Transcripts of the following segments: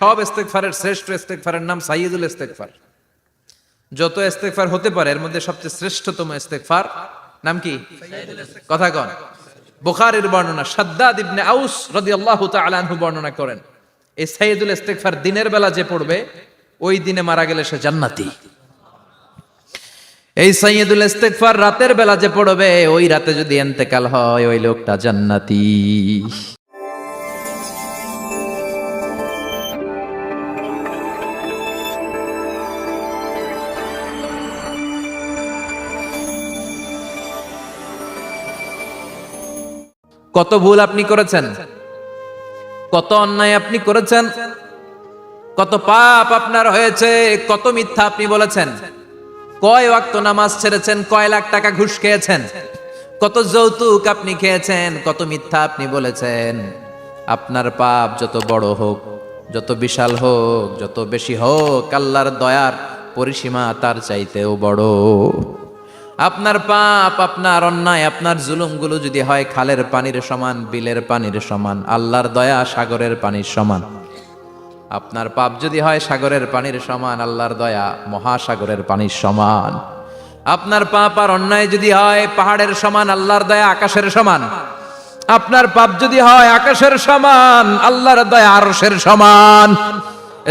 সব ইস্তেগফারের শ্রেষ্ঠ ইস্তেগফারের নাম সাইয়্যিদুল ইস্তেগফার। যত ইস্তেগফার হতে পারে এর মধ্যে সবচেয়ে শ্রেষ্ঠতম ইস্তেগফার নাম কি? কথা কন। বুখারীর বর্ণনা, শাদ্দাদ ইবনে আউস রাদিয়াল্লাহু তাআলা আনহু বর্ণনা করেন, এই সাইয়্যিদুল ইস্তেগফার দিনের বেলা যে পড়বে ওই দিনে মারা গেলে সে জান্নাতি। এই সাইয়্যিদুল ইস্তেগফার রাতের বেলা যে পড়বে ওই রাতে যদি ইন্তেকাল হয় ওই লোকটা জান্নাতি। কত ভুল আপনি করেছেন, কত অন্যায় আপনি করেছেন, কত পাপ আপনার হয়েছে, কত মিথ্যা আপনি বলেছেন, কয় ওয়াক্ত নামাজ ছেড়েছেন, কয় লাখ টাকা ঘুষ খেয়েছেন, কত যৌতুক আপনি খেয়েছেন, কত মিথ্যা আপনি বলেছেন। আপনার পাপ যত বড় হোক, যত বিশাল হোক, যত বেশি হোক, আল্লাহর দয়ার পরিসীমা তার চাইতেও বড়। আপনার পাপ, আপনার অন্যায়, আপনার জুলুমগুলো যদি হয় খালের পানির সমান, বিলের পানির সমান, আল্লাহর দয়া সাগরের পানির সমান। আপনার পাপ যদি হয় সাগরের পানির সমান, আল্লাহর দয়া মহাসাগরের পানির সমান। আপনার পাপ আর অন্যায় যদি হয় পাহাড়ের সমান, আল্লাহর দয়া আকাশের সমান। আপনার পাপ যদি হয় আকাশের সমান, আল্লাহর দয়া আরশের সমান।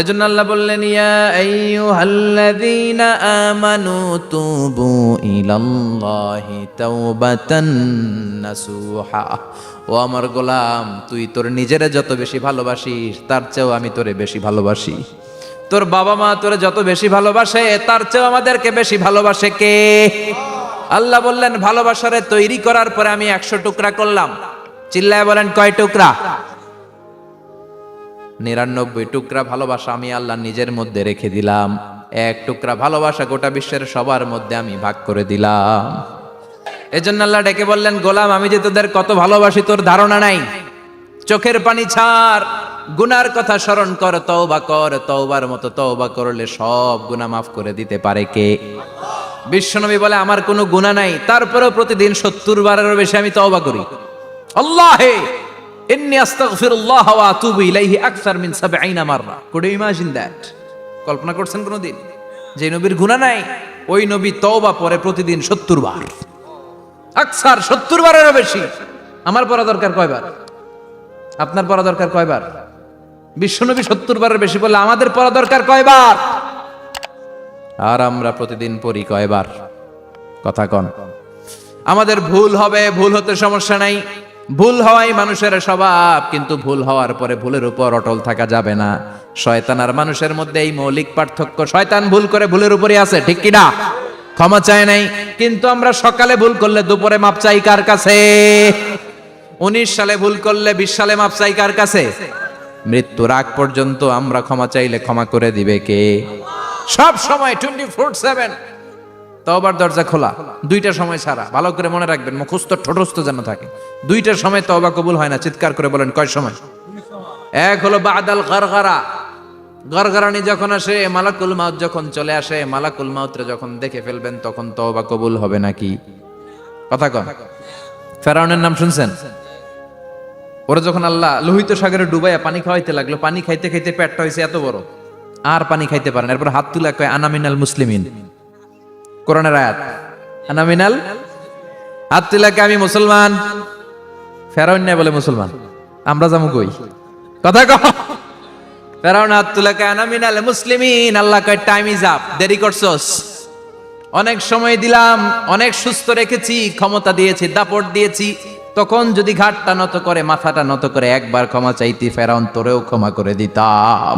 এজন্য আল্লাহ বললেন, ইয়া আইয়ুহাল্লাযীনা আমানু তুবু ইলাল্লাহি তাওবাতান নাসুহা। ও আমার গোলাম, তুই তোর নিজেরে যত বেশি ভালোবাসিস তার চেয়েও আমি তোরে বেশি ভালোবাসি। তোর বাবা মা তোরে যত বেশি ভালোবাসে তার চেয়েও আমাদেরকে বেশি ভালোবাসে কে? আল্লাহ বললেন, ভালোবাসারে তৈরি করার পরে আমি 100 টুকরা করলাম। চিল্লায় বলেন, কয় টুকরা? 99 টুকরা ভালোবাসা আমি আল্লাহ নিজের মধ্যে রেখে দিলাম। 1 টুকরা ভালোবাসা গোটা বিশ্বের সবার মধ্যে আমি ভাগ করে দিলাম। এজন্য আল্লাহ ডেকে বললেন, গোলাম আমি যে তোদের কত ভালোবাসি তোর ধারণা নাই। চোখের পানি ছাড়, গুনার কথা স্মরণ কর, তওবা কর। তওবার মতো তওবা করলে সব গুনাহ মাফ করে দিতে পারে কে? বিশ্বনবী বলে, আমার কোনো গুনাহ নাই, তারপরেও প্রতিদিন 70 বারেরও বেশি আমি তওবা করি। আল্লাহে ইন্নী আস্তাগফিরুল্লাহ ওয়া আতুবু ইলাইহি আকসার মিন 70 মাররা। Could you imagine that? কল্পনা করছেন কোনদিন যে নবীর গুনাহ নাই, ওই নবী তওবা পড়ে প্রতিদিন 70 বার, আকসার 70 বারেরও বেশি। আমার পড়া দরকার কয়বার? আপনার পড়া দরকার কয়বার? বিশ্বনবী 70 বারের বেশি বললে আমাদের পড়া দরকার কয়বার? আর আমরা প্রতিদিন পড়ি কয়বার? কথা কন। আমাদের ভুল হবে, ভুল হতে সমস্যা নাই, ভুল হওয়াই মানুষের স্বভাব, কিন্তু ভুল হওয়ার পরে ভুলের উপর অটল থাকা যাবে না। শয়তান আর মানুষের মধ্যে এই মৌলিক পার্থক্য। শয়তান ভুল করে ভুলের উপরই আছে, ঠিক কি না? ক্ষমা চায় নাই, কিন্তু আমরা সকালে ভুল করলে দুপুরে মাপ চাই কার কাছে? 19 সালে ভুল করলে 20 সালে মাপ চাই কার কাছে? মৃত্যুর আগ পর্যন্ত আমরা ক্ষমা চাইলে ক্ষমা করে দিবে কে? সব সময় 24/7 তওবার দরজা খোলা, 2টা সময় ছাড়া। ভালো করে মনে রাখবেন, মুখস্থ ঠোঁটস্থ যেন থাকে। 2টার সময় তওবা কবুল হয় না। চিৎকার করে বলেন, কয় সময়? এক হলো বাদাল গারগারা, গরগরানি যখন আসে, মালাকুল মাউত যখন চলে আসে, মালাকুল মাউতরে যখন দেখে ফেলবেন তখন তওবা কবুল হবে নাকি? কথা কন। ফেরাউনের নাম শুনছেন? ওরা যখন আল্লাহ লোহিত সাগরে ডুবাইয়া পানি খাওয়াইতে লাগলো, পানি খাইতে খাইতে পেটটা হয়েছে এত বড়, আর পানি খাইতে পারেন। এরপর হাত তুলে কয়, আনা মিনাল মুসলিমিন। কোরআনের আয়াত, আনা মিনাল, হাত তুলে কয়, আমি মুসলমান। ফেরাউন না বলে মুসলমান, আমরা যাবো কই? কথা কও। ফেরাউন হাত তুলে কয়, আনা মিনাল মুসলিমিন। আল্লাহ কয়, টাইম ইজ আপ, দেরি করছস। অনেক সময় দিলাম, অনেক সুস্থ রেখেছি, ক্ষমতা দিয়েছি, দাপট দিয়েছি, তখন যদি ঘাটটা নত করে, মাথাটা নত করে একবার ক্ষমা চাইতি, ফেরাউন তোরেও ক্ষমা করে দিতাম।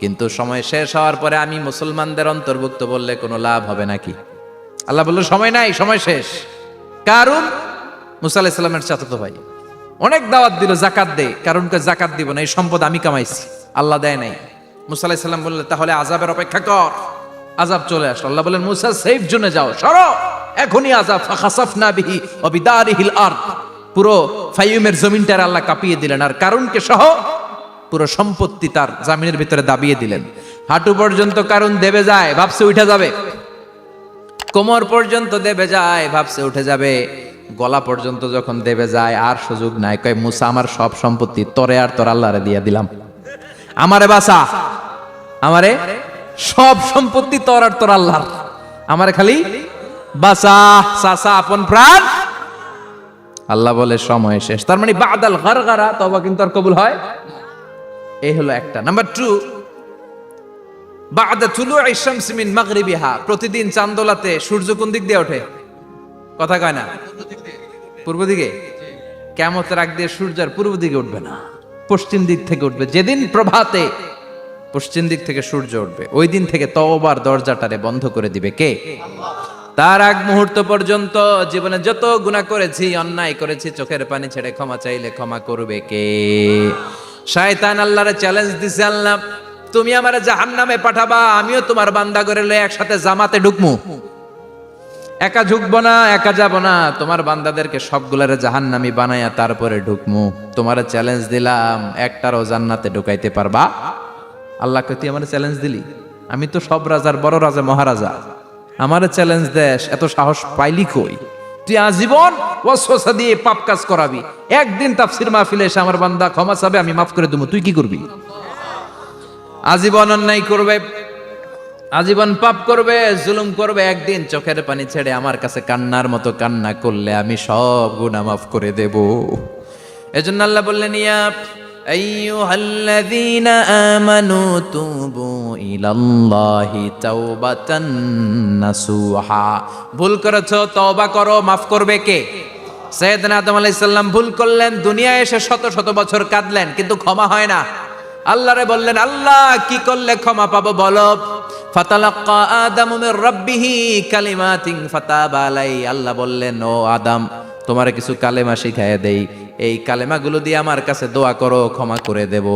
কিন্তু সময় শেষ হওয়ার পরে আমি মুসলমানদের অন্তর্ভুক্ত বললে কোনো লাভ হবে নাকি? আল্লাহ বলল, সময় নাই, সময় শেষ। কারণ মুসা আলাইহিস সালামের চাচাতো ভাই অনেক দাওয়াত দিল, জাকাত দে। কারণকে জাকাত দিব না, এই সম্পদ আমি কামাইছি, আল্লাহ দেয় নাই। মুসা আলাইহিস সালাম বললেন, তাহলে আযাবের অপেক্ষা কর। আযাব চলে আসলো। আল্লাহ বলেন, মুসা সেফ জোনে যাও, সরো, এখনই আযাব। ফাখাসাফনা বিহি ওয়া বিদারিহিল আরদ। পুরো ফাইয়ুমের জমিনটার আল্লাহ কাঁপিয়ে দিলেন, আর কারুনকে সহ পুরো সম্পত্তি তার জামিনের ভিতরে দাবিয়ে দিলেন। হাঁটু পর্যন্ত কারুন দেবে যায়, ভাবছে উঠে যাবে। কোমর পর্যন্ত দেবে যায়, ভাবছে উঠে যাবে। গলা পর্যন্ত যখন দেবে যায় আর সুযোগ নাই। কয়, মুসা আমার সব সম্পত্তি তোরে আর তোর আল্লাহরে দিয়ে দিলাম। আমারে বাঁচা, আমারে সব সম্পত্তি তোর আর তোর আল্লাহর, আমারে খালি বাঁচা চাচা আপন প্রাণ। আল্লাহ বলে সময় শেষ। তার মানে বাদাল গারগারা তওবা কিন্তু আর কবুল হয়। এই হলো একটা। নাম্বার 2, বাদা তুলুই শামসি মিন মাগরিবিহা, প্রতিদিন চাঁদোলাতে সূর্য কোন দিক দিয়ে ওঠে? কথা কয় না? পূর্ব দিকে। কিয়ামতের আগ দিয়ে সূর্য আর পূর্ব দিকে উঠবে না, পশ্চিম দিক থেকে উঠবে। যেদিন প্রভাতে পশ্চিম দিক থেকে সূর্য উঠবে, ওই দিন থেকে তওবার দরজাটারে বন্ধ করে দিবে কে? তার আগ মুহূর্ত পর্যন্ত জীবনে যত গুনাহ করেছি, অন্যায় করেছি, চোখের পানি ছেড়ে ক্ষমা চাইলে ক্ষমা করবে কে? শয়তান আল্লাহরে চ্যালেঞ্জ দিছে, আল্লাহ তুমি আমারে জাহান্নামে পাঠাবা, আমিও তোমার বান্দা করে লয়ে একসাথে জামাতে ঢুকমু। একা ঢুকবো না, একা যাব না, তোমার বান্দাদেরকে সবগুলারে জাহান্নামী বানায়া তারপরে ঢুকমু। তোমারে চ্যালেঞ্জ দিলাম, একটারও জান্নাতে ঢুকাইতে পারবা? আল্লাহকে তুই আমারে চ্যালেঞ্জ দিলি? আমি তো সব রাজার বড় রাজা, মহারাজা, আমারে চ্যালেঞ্জ দেশ, এত সাহস পাইলি কই? তুই আজীবন ওয়াসওয়াসা দিয়ে পাপ কাজ করাবি, একদিন তাফসীর মাহফিলে এসে আমার বান্দা ক্ষমা চাবে, আমি মাফ করে দেবো, তুই কি করবি? আজীবন অন্যায় করবে, আজীবন পাপ করবে, জুলুম করবে, একদিন চোখের পানি ছেড়ে আমার কাছে কান্নার মতো কান্না করলে আমি সব গুনাহ মাফ করে দেব। এজন্য আল্লাহ বললেন, ইয়া আইয়ুহাল্লাযীনা আমানু তুবু ইলাল্লাহি তাওবাতান নাসুহা। ভুল করেছো, তওবা করো, মাফ করবে কে? সাইয়েদনা আদম আলাইহিস সালাম ভুল করলেন, দুনিয়ায় এসে শত শত বছর কাঁদলেন, কিন্তু ক্ষমা হয় না। আল্লাহরে বললেন, আল্লাহ কি করলে ক্ষমা পাবো বলো? ফাতালাক্কা আদামু মির রাব্বিহি কালিমাতিন ফাতাবা আলাই। আল্লাহ বললেন, ও আদম, তোমারে কিছু কালেমা শিখাইয়া দেই, এই কালেমাগুলো দিয়ে আমার কাছে দোয়া করো, ক্ষমা করে দেব।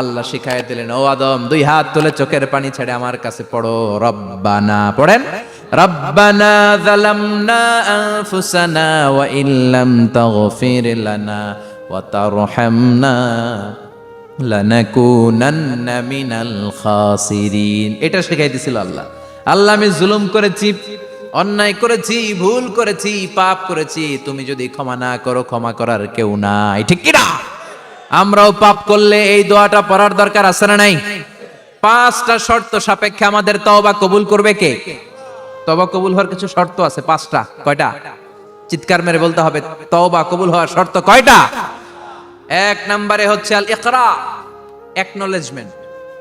আল্লাহ শিখাইয়া দিলেন, ও আদম, দুই হাত তুলে চোখের পানি ছেড়ে আমার কাছে পড়ো, রব্বানা, পড়েন, রব্বানা যালামনা আনফুসানা ওয়া ইল্লাম তাগফির লানা ওয়া তারহামনা লানাকুনান্না মিনাল খাসিরিন। এটা শিখাই দিছিল আল্লাহ। আল্লাহ, আমি জুলুম করেছি, অন্যায় করেছি, ভুল করেছি, পাপ করেছি, তুমি যদি ক্ষমা না করো, ক্ষমা করার কেউ নাই, ঠিক কি না? আমরাও পাপ করলে এই দোয়াটা পড়ার দরকার আছে না নাই? 5টা শর্ত সাপেক্ষে আমাদের তওবা কবুল করবে কে? তওবা কবুল হওয়ার কিছু শর্ত আছে 5টা। কয়টা? চিৎকার মেরে বলতে হবে, তওবা কবুল হওয়ার শর্ত কয়টা? 1 নম্বরে হচ্ছে আল ইকরা, acknowledgement.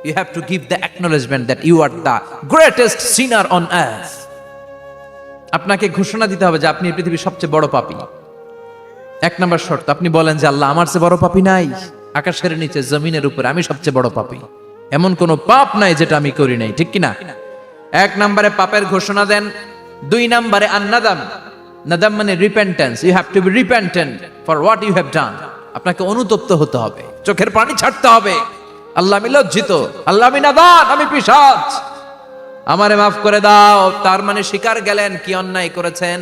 You have to give the acknowledgement that you are the greatest sinner on earth. আপনাকে ঘোষণা দিতে হবে যে আপনি এই পৃথিবীর সবচেয়ে বড় পাপী। 1 নম্বর শর্ত, আপনি বলেন যে আল্লাহ, আমার চেয়ে বড় পাপী নাই, আকাশের নিচে জমিনের উপরে আমি সবচেয়ে বড় পাপী, এমন কোন পাপ নাই যেটা আমি করি নাই, ঠিক কি না? 1 নম্বরে পাপের ঘোষণা দেন। 2 নম্বরে আন-নাদাম, নাদাম মানে repentance. You have to be repentant for what you have done. আপনাকে অনুতপ্ত হতে হবে, চোখের পানি ছাড়তে হবে। আল্লাহ, আমি লজ্জিত, আল্লাহ আমি নাদান, আমি পিশাচ, আমারে মাফ করে দাও। তার মানে স্বীকার গেলেন কি অন্যায় করেছেন।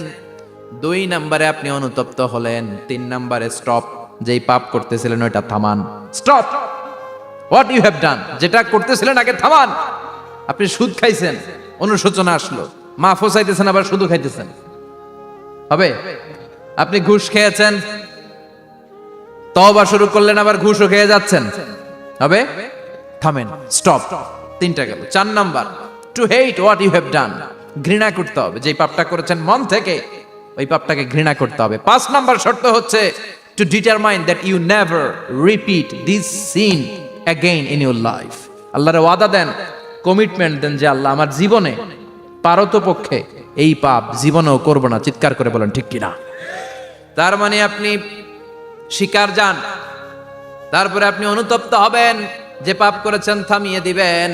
2 নম্বরে আপনি অনুতপ্ত হলেন। 3 নম্বরে স্টপ, যেই পাপ করতেছিলেন ওইটা থামান। Stop what you have done, যেটা করতেছিলেন আগে থামান। আপনি সুদ খাইছেন, অনুশোচনা আসলো, মাফও চাইতেছেন, আবার সুদও খাইতেছেন, হবে? আপনি ঘুষ খেয়েছেন, তওবা শুরু করলেন, আবার ঘুষও খেয়ে যাচ্ছেন, হবে? থামেন, স্টপ। 3টা গেল। 4 number, to hate what you have done, ঘৃণা করতে হবে, যেই পাপটা করেছেন মন থেকে ওই পাপটাকে ঘৃণা করতে হবে। 5 নাম্বার শর্ত হচ্ছে to determine that you never repeat this sin again in your life. আল্লাহর ওয়াদা দেন, কমিটমেন্ট দেন যে আল্লাহ, আমার জীবনে পারতপক্ষে এই পাপ জীবনেও করব না। চিৎকার করে বলেন ঠিক কিনা? তার মানে আপনি শিকার যান, তারপরে আপনি অনুতপ্ত হবেন, যে পাপ করেছেন থামিয়ে দিবেন,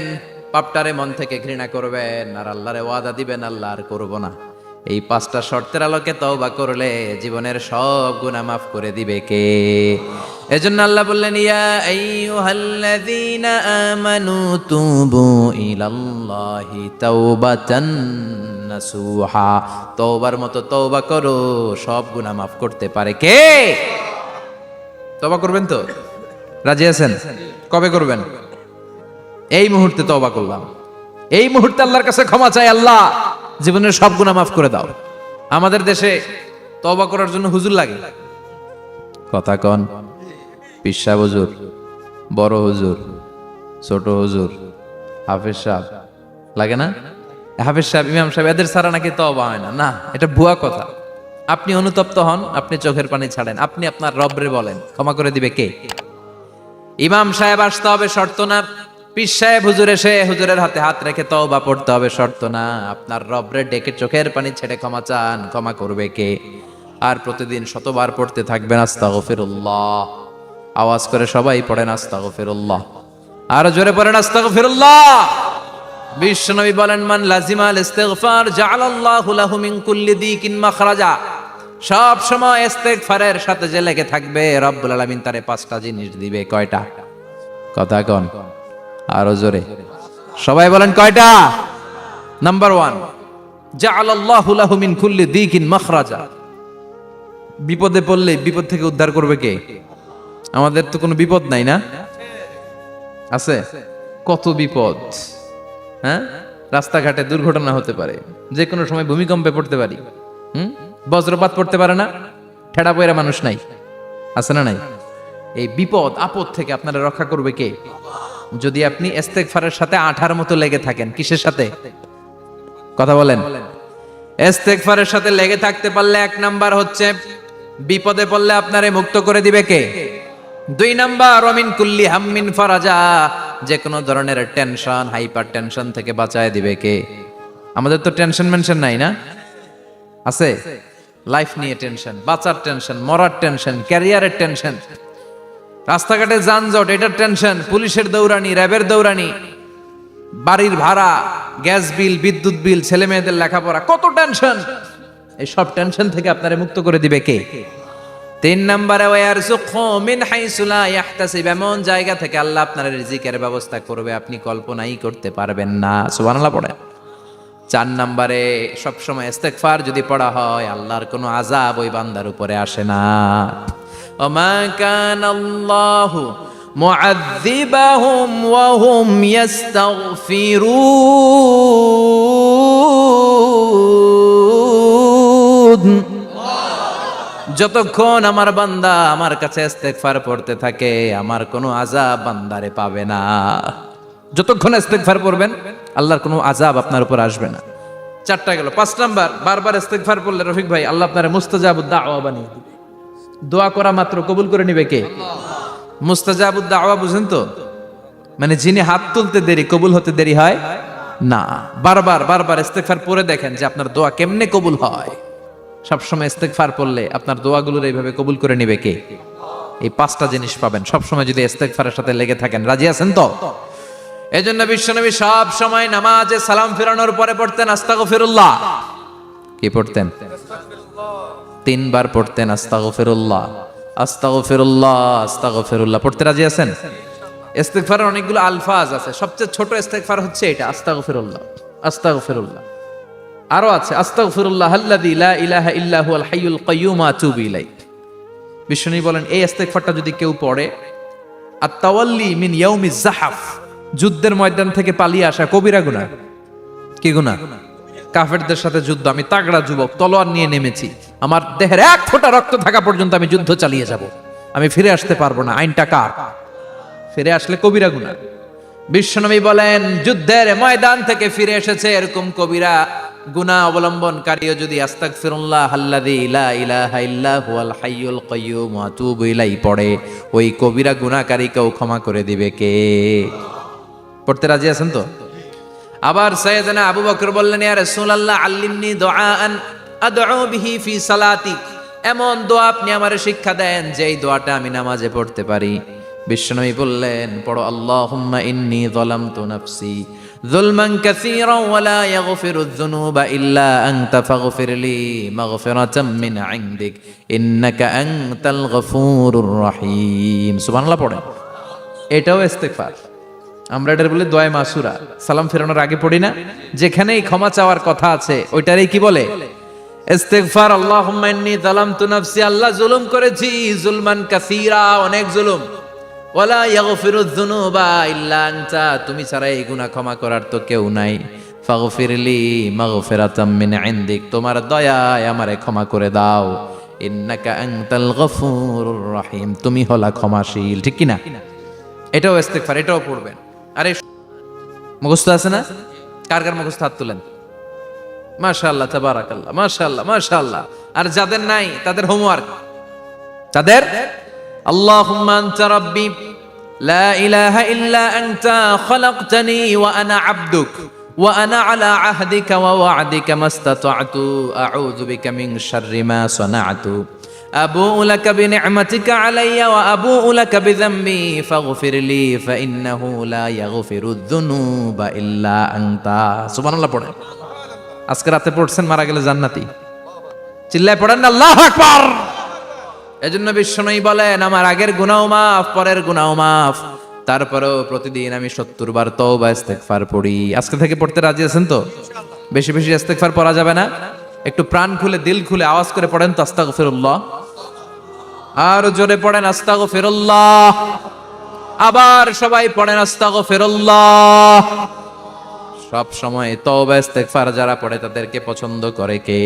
পাপটারে মন থেকে ঘৃণা করবেন, আর আল্লাহরে ওয়াদা দিবেন, আল্লাহ আর করব না। এই 5টা শর্তের আলোকে তওবা করলে জীবনের সব গুনাহ মাফ করে দিবে কে? এজন্য আল্লাহ বললেন, ইয়া আইয়ুহাল্লাযীনা আমানু তুবু ইলাল্লাহি তাওবাতান নাসুহা। তওবার মতো তওবা করো, সব গুনাহ মাফ করতে পারে কে? তওবা করবেন তো? রাজি আছেন? কবে করবেন? এই মুহূর্তে তওবা করলাম, এই মুহূর্তে আল্লাহর কাছে ক্ষমা চাই, আল্লাহ জীবনের সব গুনাহ মাফ করে দাও। আমাদের দেশে তওবা করার জন্য হুজুর লাগে, কথা কন, পিসা হুজুর, বড় হুজুর, ছোট হুজুর, হাফেজ সাহেব, লাগে না? হাফেজ সাহেব, ইমাম সাহেব, এদের ছাড়া নাকি তওবা হয় না। না, এটা ভুয়া কথা। আপনি অনুতপ্ত হন, আপনি চোখের পানি ছাড়েন, আপনি আপনার রবরে বলেন, ক্ষমা করে দিবে কে? ইমাম সাহেব আসতে হবে শর্ত না, পীর সাহেব হুজুর এসে হুজুরের হাতে হাত রেখে তওবা পড়তে হবে শর্ত না। আপনার রবরে ডেকে চোখের পানি ছেড়ে ক্ষমা চান, ক্ষমা করবে কে? আর প্রতিদিন শতবার পড়তে থাকবেন আস্তাগফিরুল্লাহ। আওয়াজ করে সবাই পড়েন আস্তাগফিরুল্লাহ, আর জোরে পড়েন আস্তাগফিরুল্লাহ। বিশ্বনবী বলেন, মান লাজিমাল ইস্তিগফার জাআলাল্লাহু লাহু মিন কুল্লি দিকিন মাখরাজা। সব সময় ইস্তিগফারের সাথে যে লেগে থাকবে, রব্বুল আলামিন তারে 5টা জিনিস দিবে। কয়টা? কথা কোন, আরো জোরে সবাই বলেন কয়টা? নাম্বার 1, জাআলাল্লাহু লাহু মিন কুল্লি দিকিন মাখরাজা। বিপদে পড়লে বিপদ থেকে উদ্ধার করবে কে? আমাদের তো কোনো বিপদ নাই না? আছে? কত বিপদ, হ্যাঁ? রাস্তাঘাটে দুর্ঘটনা হতে পারে, যে কোনো সময় ভূমিকম্পে পড়তে পারি, বজ্রপাত পড়তে পারে না, ঠেড়া পয়রা মানুষ নাই, আছে না নাই? এই বিপদ আপদ থেকে আপনারা রক্ষা করবে কে? যদি আপনি ইস্তেগফারের সাথে আঠার মতো লেগে থাকেন। কিসের সাথে? কথা বলেন। ইস্তেগফারের সাথে লেগে থাকতে পারলে 1 নাম্বার হচ্ছে বিপদে পড়লে আপনারে মুক্ত করে দিবে কে? 2 নাম্বার, ওমিন কুল্লি হাম্মিন ফারাজা। যে কোনো ধরনের টেনশন, হাইপার টেনশন থেকে বাঁচায় দিবে কে? আমাদের তো টেনশন মেনশন নাই না? আছে? লাইফ নিয়ে টেনশন, বাঁচার টেনশন, মরার টেনশন, ক্যারিয়ারের টেনশন, রাস্তাঘাটে যানজট, এটার টেনশন, পুলিশের দৌড়ানি, র্যাবের দৌড়ানি, বাড়ির ভাড়া, গ্যাস বিল, বিদ্যুৎ বিল, ছেলে মেয়েদের লেখাপড়া, কত টেনশন। এই সব টেনশন থেকে আপনারে মুক্ত করে দিবে কে? 3 নম্বরে, ওয়ারযুকহু মিন হাইসু লা ইয়াহতাসিব। এমন জায়গা থেকে আল্লাহ আপনার রিজিকের ব্যবস্থা করবে আপনি কল্পনাই করতে পারবেন না। সুবহানাল্লাহ পড়েন। 4 নম্বরে, সবসময় ইস্তেগফার যদি পড়া হয়, আল্লাহর কোনো আযাব ওই বান্দার উপরে আসে না। ওমা কানাল্লাহু মুআযযিবাহুম ওয়া হুম ইস্তাগফিরুন। যতক্ষণ আমার বান্দা আমার কাছে ইস্তেগফার পড়তে থাকে, আমার কোনো আযাব বান্দারে পাবে না। যতক্ষণ ইস্তেগফার পড়বেন, আল্লাহর কোনো আযাব আপনার উপর আসবে না। 4টা গেল। 5 নাম্বার, বারবার ইস্তেগফার পড়লে রফিক ভাই, আল্লাহ আপনারে মুস্তাজাবুদ দাওয়া বানিয়ে দিবে। দোয়া করা মাত্র কবুল করে নিবে কে? মুস্তাজাবুদ দাওয়া বুঝেন তো? মানে যিনি হাত তুলতে দেরি, কবুল হতে দেরি হয় না। বারবার বারবার ইস্তেগফার পড়ে দেখেন যে আপনার দোয়া কেমনে কবুল হয়। সবসময় ইস্তেগফার পড়লে আপনার দোয়াগুলোর এইভাবে কবুল করে নিবে কে? এই 5টা জিনিস পাবেন সবসময় যদি ইস্তেগফারের সাথে লেগে থাকেন। রাজি আছেন তো? এজন্য বিশ্বনবী সব সময় নামাজে সালাম ফিরানোর পরে পড়তেন আস্তাগফিরুল্লাহ। কি পড়তেন? 3 বার পড়তেন আস্তাগফিরুল্লাহ, আস্তাগফিরুল্লাহ, আস্তাগফিরুল্লাহ। পড়তে রাজি আছেন? ইস্তেগফারের অনেকগুলো আলফাজ আছে, সবচেয়ে ছোট ইস্তেগফার হচ্ছে এটা, আস্তাগফিরুল্লাহ, আস্তাগফিরুল্লাহ। আরো আছে, আস্তাগফিরুল্লাহ আল্লাযী লা ইলাহা ইল্লা হুয়াল হাইয়ুল কাইয়্যুম আতুবু ইলাইহি। বিশ্বনবী বলেন, এই ইস্তেগফারটা যদি কেউ পড়ে, আত-তাওয়াল্লি মিন ইয়াউমিজ যাহাফ, যুদ্ধের ময়দান থেকে পালিয়ে আসা কবিরা গুনাহ। কি গুনাহ? কাফেরদের সাথে যুদ্ধ, আমি তাগড়া যুবক, তলোয়ার নিয়ে নেমেছি, আমার দেহের 1 ফোঁটা রক্ত থাকা পর্যন্ত আমি যুদ্ধ চালিয়ে যাব, আমি ফিরে আসতে পারবো না। আইনটা কার? ফিরে আসলে কবিরা গুনাহ। বিশ্বনবী বলেন, যুদ্ধের ময়দান থেকে ফিরে এসেছে এরকম কবিরা গুনাহ অবলম্বনকারীও যদি আস্তাগফিরুল্লাহ আল্লাযী লা ইলাহা ইল্লা হুয়াল হাইয়ুল কাইয়্যুম আতুবু ইলাইহি পড়ে, ওই কবিরা গুনাহকারীকেও ক্ষমা করে দিবে কে? পড়তে রাজি আছেন তো? আবার সাইয়েদনা আবু বকর বললেন, ইয়া রাসূলুল্লাহ আল্লিমনি দুআআন আদউ বিহি ফি সালাতি। এমন দোয়া আপনি আমারে শিক্ষা দেন যেই দোয়াটা আমি নামাজে পড়তে পারি। বিশ্বনবী বললেন, পড়ো, আল্লাহুম্মা ইন্নী যালামতু নাফসি যুলমান কাসীরান ওয়া লা ইয়াগফিরুয যুনুবা ইল্লা আনতা ফাগফিরলি মাগফিরাতাম মিন ইনদিক ইন্নাকা আনতাল গফুরুর রহিম। সুবহানাল্লাহ পড়েন। এটাও ইস্তেগফার। আমরা এটার বলে দোয়া মাসুরা, সালাম ফেরানোর আগে পড়ি না? যেখানেই ক্ষমা চাওয়ার কথা আছে ওইটারই কি বলে? ইস্তেগফার। আল্লাহুম্মা ইন্নী যালামতু নাফসি, আল্লাহ জুলুম করেছি, যুলমান কাসীরা, অনেক জুলুম, ওয়ালা ইয়াগফিরুয যুনুবা ইল্লা আনতা, তুমি ছাড়া এই গুনাহ ক্ষমা করার তো কেউ নাই। ফাগফিরলি মাগফিরাতাম মিন ইনদিক, তোমার দয়ায় আমারে ক্ষমা করে দাও। ইন্নাকা আনতাল গফুরুর রহিম, তুমি হলা ক্ষমাশীল। ঠিক কি না? এটাও ইস্তেগফার, এটাও পড়বেন। আরে মুখস্থ আছে না? কার কার মুখস্থ হাত তুলেন। মাশাআল্লাহ, তাবারাকাল্লাহ, মাশাআল্লাহ, মাশাআল্লাহ। আর যাদের নাই তাদের হোমওয়ার্ক, তাদের আল্লাহুম্মা আনতা রাব্বি লা ইলাহা ইল্লা আনতা খালাকতানি ওয়া আনা আবদুক ওয়া আনা আলা আহদিকা ওয়া ওয়া'দিকা মাস্তাতা'তু আউযু বিকা মিন শাররি মা সানা'তু আবুউ লাকা বিনি'মাতিকা আলাইয়া ওয়া আবুউ লাকা বিযামবি ফাগফিরলি ফাইন্নাহু লা ইয়াগফিরুয যুনুবা ইল্লা আনতা। সুবহানাল্লাহ পড়েন। আজকে রাতে পড়ছেন, মারা গেলে জান্নাতি। চিল্লায় পড়েন আল্লাহু আকবার। এজন্য বিশ্বনবী বলেন, আমার আগের গুনাহ মাফ, পরের গুনাহ মাফ, তারপরেও প্রতিদিন আমি 70 বার তওবা ইস্তেগফার পড়ি। আজকে থেকে পড়তে রাজি আছেন তো? বেশি বেশি ইস্তেগফার পড়া যাবে না? একটু প্রাণ খুলে, দিল খুলে আওয়াজ করে পড়েন তো আস্তাগফিরুল্লাহ। আর জোরে পড়েন আস্তাগফিরুল্লাহ। আবার সবাই পড়েন আস্তাগফিরুল্লাহ। সব সময় তওবা ইস্তেগফার যারা পড়ে তাদেরকে পছন্দ করে কে?